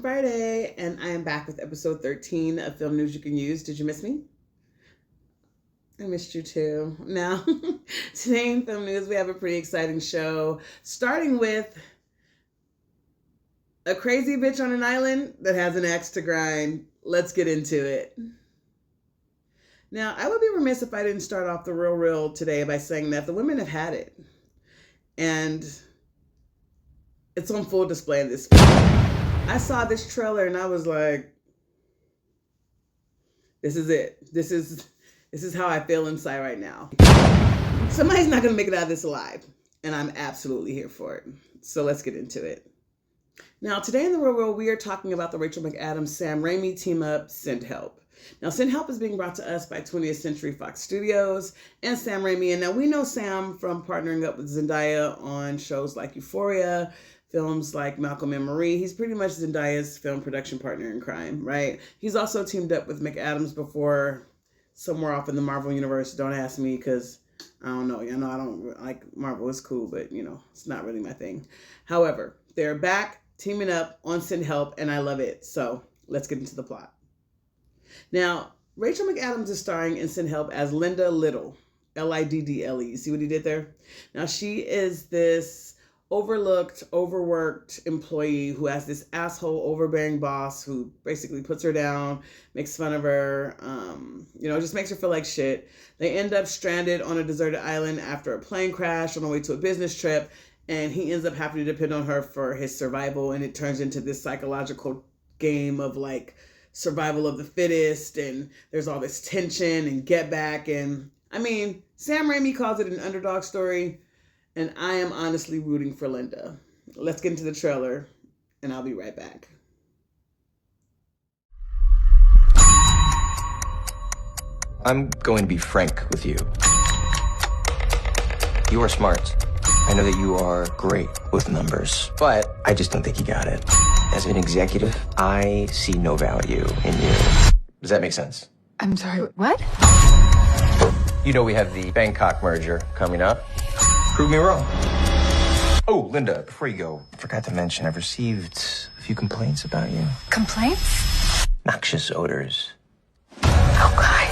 Friday, and I am back with episode 13 of Film News You Can Use. Did you miss me? I missed you too. Now, today in Film News, we have a pretty exciting show, starting with a crazy bitch on an island that has an axe to grind. Let's get into it. Now, I would be remiss if I didn't start off the real today by saying that the women have had it. And it's on full display in this film. I saw this trailer and I was like, this is it. This is how I feel inside right now. Somebody's not going to make it out of this alive. And I'm absolutely here for it. So let's get into it. Now, today in the real world, we are talking about the Rachel McAdams, Sam Raimi team up, Send Help. Now, Send Help is being brought to us by 20th Century Fox Studios and Sam Raimi. And now we know Sam from partnering up with Zendaya on shows like Euphoria, films like Malcolm and Marie. He's pretty much Zendaya's film production partner in crime, right? He's also teamed up with McAdams before somewhere off in the Marvel universe. Don't ask me because I don't know. You know, I don't like Marvel. It's cool, but you know, it's not really my thing. However, they're back teaming up on Send Help, and I love it. So let's get into the plot. Now, Rachel McAdams is starring in Send Help as Linda Little, Liddle. See what he did there? Now, she is this overlooked, overworked employee who has this asshole, overbearing boss who basically puts her down, makes fun of her, just makes her feel like shit. They end up stranded on a deserted island after a plane crash on the way to a business trip, and he ends up having to depend on her for his survival, and it turns into this psychological game of like survival of the fittest, and there's all this tension and get back, and I mean, Sam Raimi calls it an underdog story, and I am honestly rooting for Linda. Let's get into the trailer, and I'll be right back. I'm going to be frank with you. You are smart. I know that you are great with numbers, but I just don't think you got it. As an executive, I see no value in you. Does that make sense? I'm sorry, what? You know we have the Bangkok merger coming up. Prove me wrong. Oh, Linda, before you go, I forgot to mention I've received a few complaints about you. Complaints? Noxious odors. Oh, God.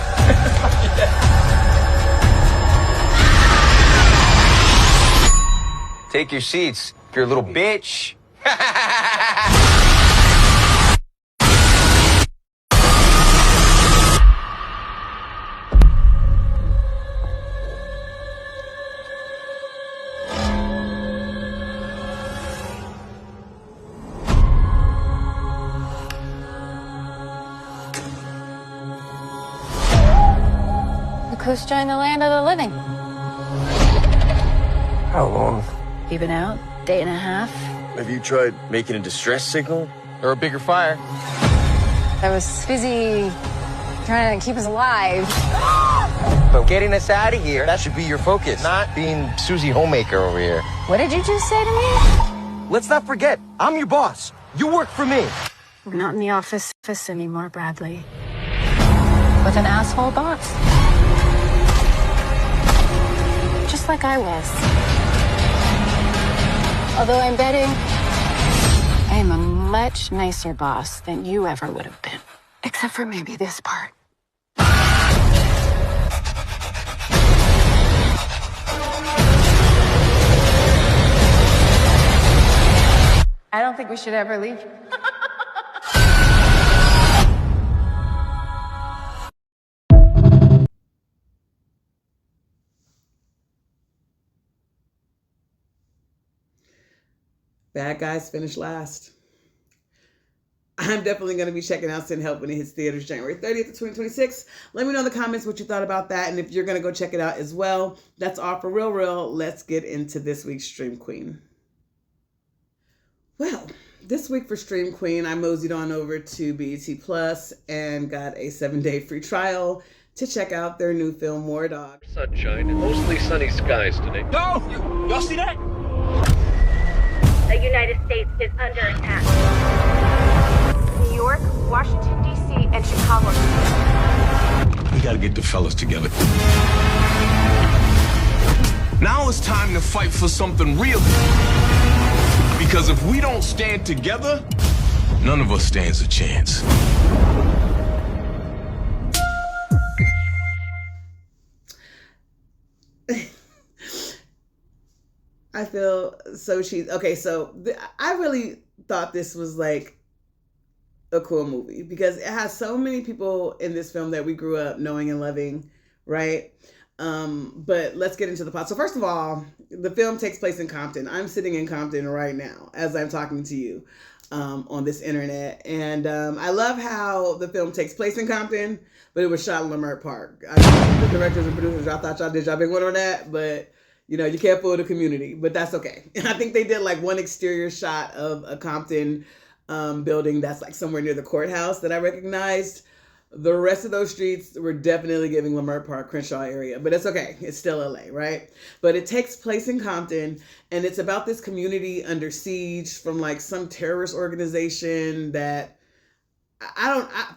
Take your seats, you're a little bitch. The coast joined the land of the living. How long? You been out? Day and a half? Have you tried making a distress signal? Or a bigger fire? I was busy trying to keep us alive. But getting us out of here, that should be your focus, not being Susie Homemaker over here. What did you just say to me? Let's not forget, I'm your boss. You work for me. We're not in the office anymore, Bradley. With an asshole boss. Just like I was. Although I'm betting I am a much nicer boss than you ever would have been. Except for maybe this part. I don't think we should ever leave. Bad guys finish last. I'm definitely going to be checking out Send Help when it hits theaters January 30th of 2026. Let me know in the comments what you thought about that and if you're going to go check it out as well. That's all for real. Let's get into this week's Stream Queen. Well, this week for Stream Queen, I moseyed on over to BET Plus and got a 7-day free trial to check out their new film, War Dog. Sunshine and mostly sunny skies today. No! Y'all see that? The United States is under attack. New York, Washington, D.C., and Chicago. We gotta get the fellas together. Now it's time to fight for something real. Because if we don't stand together, none of us stands a chance. I feel so cheesy. Okay, so I really thought this was like a cool movie because it has so many people in this film that we grew up knowing and loving, right? But let's get into the plot. So first of all, the film takes place in Compton. I'm sitting in Compton right now as I'm talking to you on this internet. And I love how the film takes place in Compton, but it was shot in Leimert Park. I mean, the directors and producers, I thought y'all did y'all big one on that, but you know, you can't fool the community, but that's okay. And I think they did like one exterior shot of a Compton building that's like somewhere near the courthouse that I recognized. The rest of those streets were definitely giving Leimert Park, Crenshaw area, but it's okay. It's still LA, right? But it takes place in Compton, and it's about this community under siege from like some terrorist organization that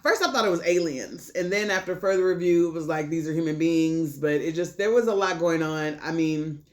first I thought it was aliens, and then after further review, it was like these are human beings. But there was a lot going on. I mean,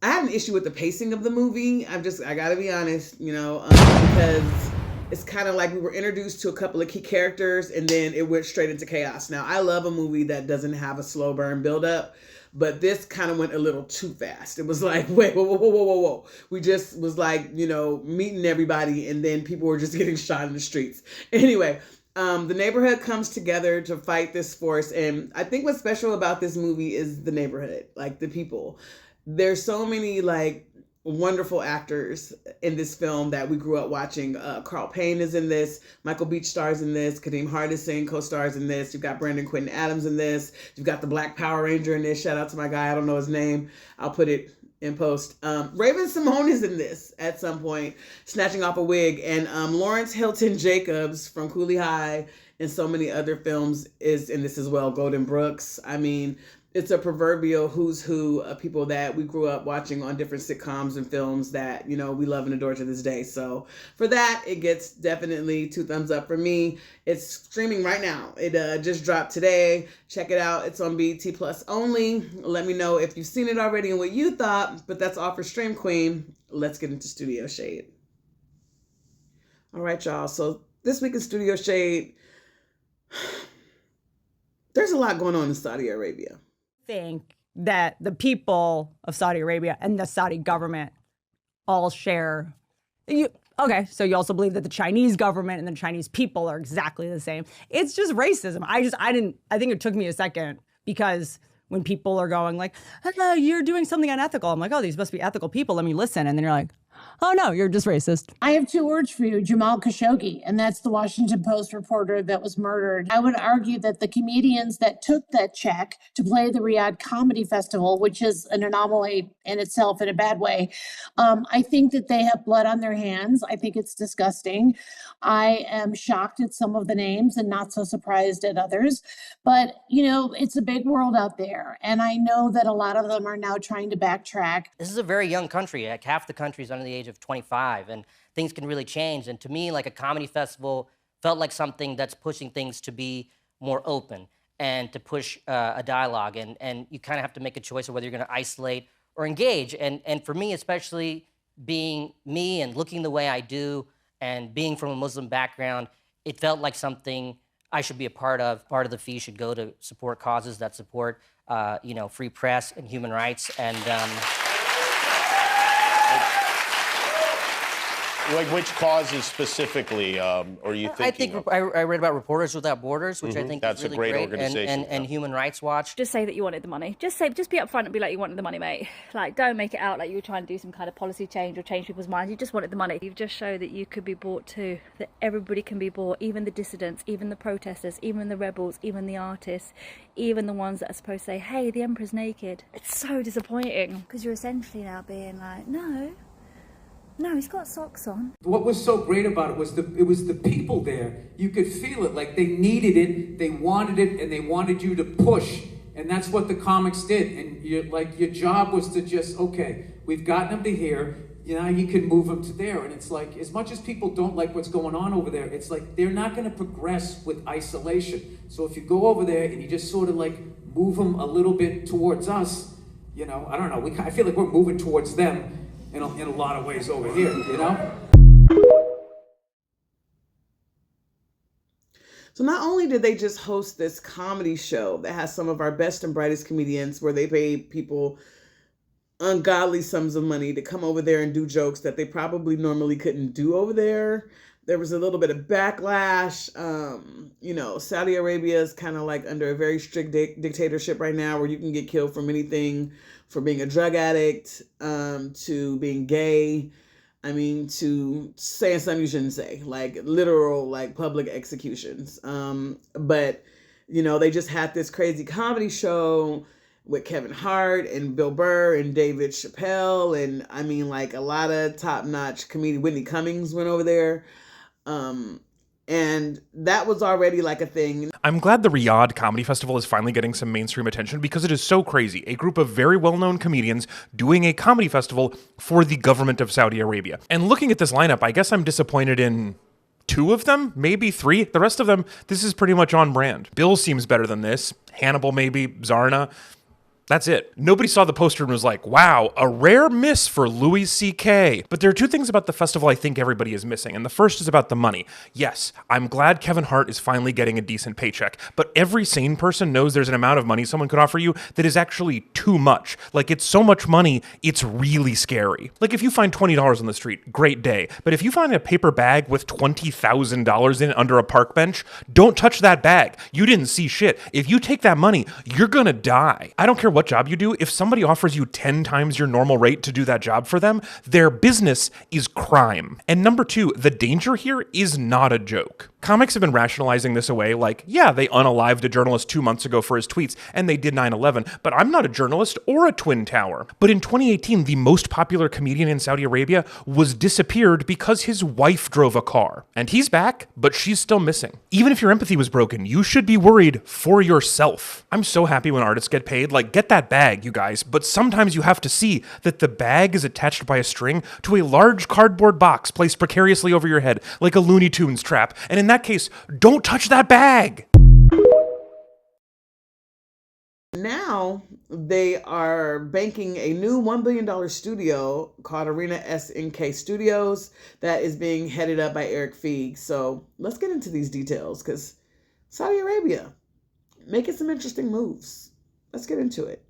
I had an issue with the pacing of the movie. I gotta be honest, you know, because it's kind of like we were introduced to a couple of key characters, and then it went straight into chaos. Now, I love a movie that doesn't have a slow burn buildup, but this kind of went a little too fast. It was like, wait, whoa. We just was like, you know, meeting everybody, and then people were just getting shot in the streets. Anyway, the neighborhood comes together to fight this force, and I think what's special about this movie is the neighborhood, like the people. There's so many like wonderful actors in this film that we grew up watching. Carl Payne is in this. Michael Beach stars in this. Kadeem Hardison co-stars in this. You've got Brandon Quinton Adams in this. You've got the Black Power Ranger in this. Shout out to my guy. I don't know his name. I'll put it in post. Raven Simone is in this at some point, snatching off a wig. And Lawrence Hilton Jacobs from Cooley High and so many other films is in this as well. Golden Brooks. I mean, it's a proverbial who's who of people that we grew up watching on different sitcoms and films that, you know, we love and adore to this day. So for that, it gets definitely 2 thumbs up for me. It's streaming right now. It just dropped today. Check it out. It's on BET Plus only. Let me know if you've seen it already and what you thought, but that's all for Stream Queen. Let's get into Studio Shade. All right, y'all. So this week in Studio Shade, there's a lot going on in Saudi Arabia. Think that the people of Saudi Arabia and the Saudi government all share. Okay, so you also believe that the Chinese government and the Chinese people are exactly the same. It's just racism. I think it took me a second because when people are going like, oh, you're doing something unethical. I'm like, oh, these must be ethical people. Let me listen. And then you're like, oh, no, you're just racist. I have 2 words for you, Jamal Khashoggi, and that's the Washington Post reporter that was murdered. I would argue that the comedians that took that check to play the Riyadh Comedy Festival, which is an anomaly in itself in a bad way, I think that they have blood on their hands. I think it's disgusting. I am shocked at some of the names and not so surprised at others. But, you know, it's a big world out there, and I know that a lot of them are now trying to backtrack. This is a very young country. Like half the country is under the age of 25, and things can really change. And to me, like a comedy festival felt like something that's pushing things to be more open and to push a dialogue. And you kind of have to make a choice of whether you're going to isolate or engage. And for me, especially being me and looking the way I do and being from a Muslim background, it felt like something I should be a part of. Part of the fee should go to support causes that support, you know, free press and human rights. And like which causes specifically, or you thinking? I think I read about Reporters Without Borders, which I think that's is really a great organization. And Human Rights Watch. Just say that you wanted the money. Just be upfront and be like, you wanted the money, mate. Like, don't make it out like you were trying to do some kind of policy change or change people's minds. You just wanted the money. You've just showed that you could be bought too. That everybody can be bought, even the dissidents, even the protesters, even the rebels, even the artists, even the ones that are supposed to say, hey, the emperor's naked. It's so disappointing. Because you're essentially now being like, no, he's got socks on. What was so great about it was the people there. You could feel it, like they needed it, they wanted it, and they wanted you to push. And that's what the comics did. And your job was to just, okay, we've gotten them to here, now you can move them to there. And it's like, as much as people don't like what's going on over there, it's like they're not going to progress with isolation. So if you go over there and you just sort of like move them a little bit towards us, I don't know, I feel like we're moving towards them in a lot of ways over here, So not only did they just host this comedy show that has some of our best and brightest comedians where they pay people ungodly sums of money to come over there and do jokes that they probably normally couldn't do over there. There was a little bit of backlash. Saudi Arabia is kind of like under a very strict dictatorship right now where you can get killed from anything, from being a drug addict, to being gay. To saying something you shouldn't say, like literal, like public executions. But they just had this crazy comedy show with Kevin Hart and Bill Burr and David Chappelle. And a lot of top-notch comedian. Whitney Cummings went over there. And that was already like a thing. I'm glad the Riyadh Comedy Festival is finally getting some mainstream attention because it is so crazy. A group of very well-known comedians doing a comedy festival for the government of Saudi Arabia. And looking at this lineup, I guess I'm disappointed in 2 of them, maybe 3. The rest of them, this is pretty much on brand. Bill seems better than this. Hannibal maybe, Zarna. That's it. Nobody saw the poster and was like, wow, a rare miss for Louis C.K. But there are 2 things about the festival I think everybody is missing, and the first is about the money. Yes, I'm glad Kevin Hart is finally getting a decent paycheck, but every sane person knows there's an amount of money someone could offer you that is actually too much. Like, it's so much money, it's really scary. Like, if you find $20 on the street, great day. But if you find a paper bag with $20,000 in it under a park bench, don't touch that bag. You didn't see shit. If you take that money, you're gonna die. I don't care what job you do, if somebody offers you 10 times your normal rate to do that job for them, their business is crime. And number 2, the danger here is not a joke. Comics have been rationalizing this away like, yeah, they unalived a journalist 2 months ago for his tweets, and they did 9/11, but I'm not a journalist or a Twin Tower. But in 2018, the most popular comedian in Saudi Arabia was disappeared because his wife drove a car. And he's back, but she's still missing. Even if your empathy was broken, you should be worried for yourself. I'm so happy when artists get paid, like, get that bag, you guys, but sometimes you have to see that the bag is attached by a string to a large cardboard box placed precariously over your head, like a Looney Tunes trap, and in that case, don't touch that bag! Now they are banking a new $1 billion studio called Arena SNK Studios that is being headed up by Eric Feig. So let's get into these details because Saudi Arabia making some interesting moves. Let's get into it.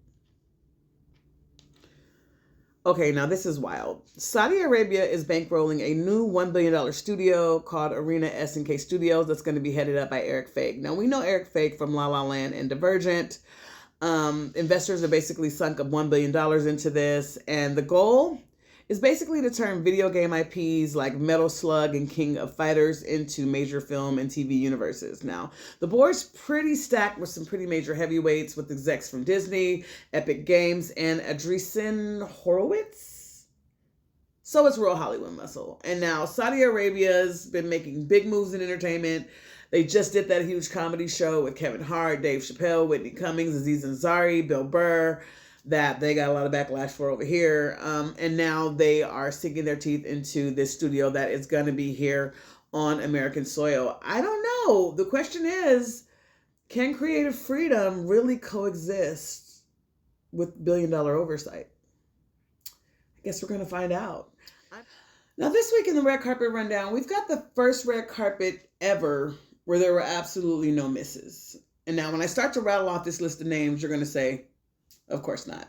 Okay, now this is wild. Saudi Arabia is bankrolling a new $1 billion studio called Arena SNK Studios that's going to be headed up by Eric Feig. Now, we know Eric Feig from La La Land and Divergent. Investors have basically sunk up $1 billion into this, and the goal is basically to turn video game IPs like Metal Slug and King of Fighters into major film and TV universes. Now, the board's pretty stacked with some pretty major heavyweights with execs from Disney, Epic Games, and Andreessen Horowitz. So it's real Hollywood muscle. And now Saudi Arabia's been making big moves in entertainment. They just did that huge comedy show with Kevin Hart, Dave Chappelle, Whitney Cummings, Aziz Ansari, Bill Burr, that they got a lot of backlash for over here. And now they are sinking their teeth into this studio that is going to be here on American soil. I don't know. The question is, can creative freedom really coexist with billion-dollar oversight? I guess we're going to find out. Now, this week in the Red Carpet Rundown, we've got the first red carpet ever where there were absolutely no misses. And now when I start to rattle off this list of names, you're going to say, of course not.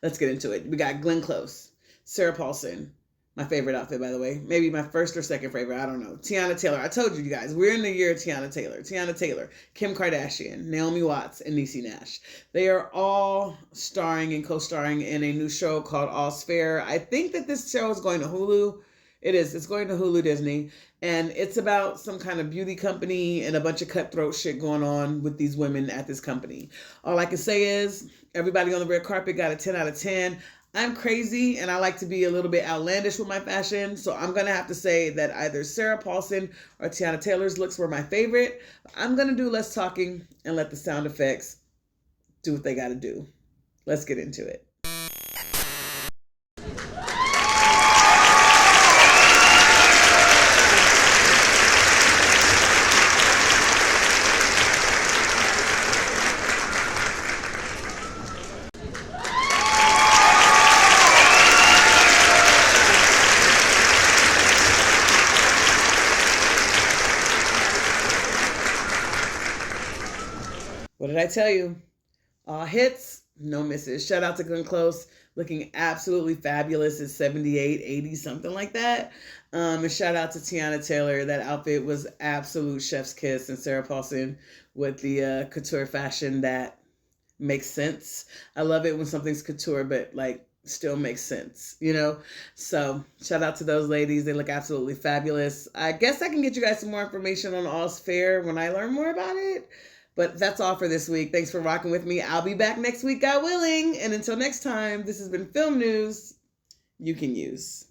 Let's get into it. We got Glenn Close, Sarah Paulson, my favorite outfit, by the way. Maybe my first or second favorite. I don't know. Tiana Taylor. I told you guys, we're in the year of Tiana Taylor. Tiana Taylor, Kim Kardashian, Naomi Watts, and Niecy Nash. They are all starring and co-starring in a new show called All's Fair. I think that this show is going to Hulu. It is. It's going to Hulu Disney. And it's about some kind of beauty company and a bunch of cutthroat shit going on with these women at this company. All I can say is everybody on the red carpet got a 10 out of 10. I'm crazy and I like to be a little bit outlandish with my fashion. So I'm going to have to say that either Sarah Paulson or Tiana Taylor's looks were my favorite. I'm going to do less talking and let the sound effects do what they got to do. Let's get into it. What did I tell you? All hits, no misses. Shout out to Glenn Close, looking absolutely fabulous at 78, 80, something like that. And shout out to Tiana Taylor. That outfit was absolute chef's kiss. And Sarah Paulson with the couture fashion that makes sense. I love it when something's couture, but like still makes sense, you know? So shout out to those ladies. They look absolutely fabulous. I guess I can get you guys some more information on All's Fair when I learn more about it. But that's all for this week. Thanks for rocking with me. I'll be back next week, God willing. And until next time, this has been Film News You Can Use.